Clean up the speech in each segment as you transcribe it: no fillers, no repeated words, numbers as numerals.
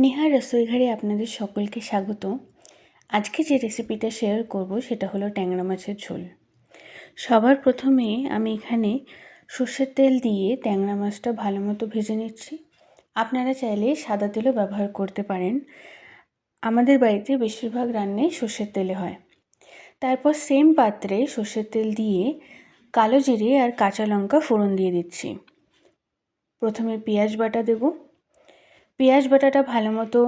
নেহা রসোইঘরে আপনাদের সকলকে স্বাগত। আজকে যে রেসিপিটা শেয়ার করব সেটা হলো ট্যাংরা মাছের ঝোল। সবার প্রথমে আমি এখানে সর্ষের তেল দিয়ে ট্যাংরা মাছটা ভালো মতো ভেজে নিচ্ছি। আপনারা চাইলে সাদা তেলও ব্যবহার করতে পারেন। আমাদের বাড়িতে বেশিরভাগ রান্নাই সর্ষের তেলে হয়। তারপর সেম পাত্রে সর্ষের তেল দিয়ে কালো জিরে আর কাঁচা লঙ্কা ফোড়ন দিয়ে দিচ্ছি। প্রথমে পেঁয়াজ বাটা দেব। পেঁয়াজ বাটাটা ভালো মতো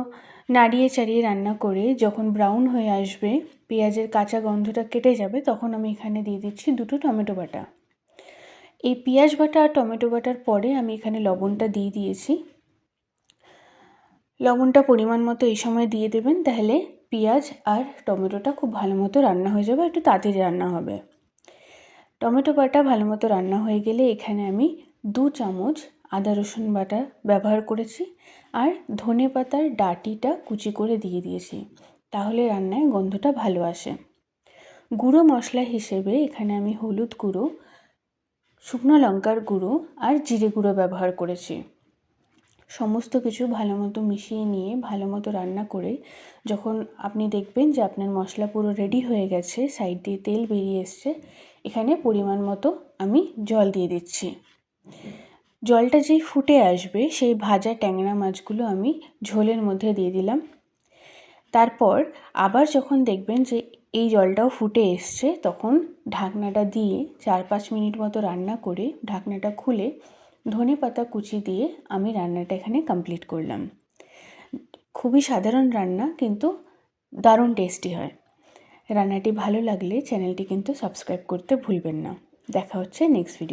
নাড়িয়ে চাড়িয়ে রান্না করে যখন ব্রাউন হয়ে আসবে, পেঁয়াজের কাঁচা গন্ধটা কেটে যাবে, তখন আমি এখানে দিয়ে দিচ্ছি 2টো টমেটো বাটা। এই পেঁয়াজ বাটা আর টমেটো বাটার পরে আমি এখানে লবণটা দিয়ে দিয়েছি। লবণটা পরিমাণ মতো এই সময় দিয়ে দেবেন, তাহলে পেঁয়াজ আর টমেটোটা খুব ভালো মতো রান্না হয়ে যাবে, একটু তাড়াতাড়ি রান্না হবে। টমেটো বাটা ভালো মতো রান্না হয়ে গেলে এখানে আমি 2 চামচ আদা রসুন বাটা ব্যবহার করেছি আর ধনে পাতার ডাঁটিটা কুচি করে দিয়ে দিয়েছি, তাহলে রান্নায় গন্ধটা ভালো আসে। গুঁড়ো মশলা হিসেবে এখানে আমি হলুদ গুঁড়ো, শুকনো লঙ্কার গুঁড়ো আর জিরে গুঁড়ো ব্যবহার করেছি। সমস্ত কিছু ভালো মতো মিশিয়ে নিয়ে ভালো মতো রান্না করে যখন আপনি দেখবেন যে আপনার মশলা পুরো রেডি হয়ে গেছে, সাইড দিয়ে তেল বেরিয়ে এসছে, এখানে পরিমাণ মতো আমি জল দিয়ে দিচ্ছি। জলটা যেই ফুটে আসবে সেই ভাজা ট্যাংরা মাছগুলো আমি ঝোলের মধ্যে দিয়ে দিলাম। তারপর আবার যখন দেখবেন যে এই জলটাও ফুটে এসছে, তখন ঢাকনাটা দিয়ে 4-5 মিনিট মতো রান্না করে ঢাকনাটা খুলে ধনে পাতা কুচি দিয়ে আমি রান্নাটা এখানে কমপ্লিট করলাম। খুবই সাধারণ রান্না, কিন্তু দারুণ টেস্টি হয়। রান্নাটি ভালো লাগলে চ্যানেলটি কিন্তু সাবস্ক্রাইব করতে ভুলবেন না। দেখা হচ্ছে নেক্সট ভিডিও।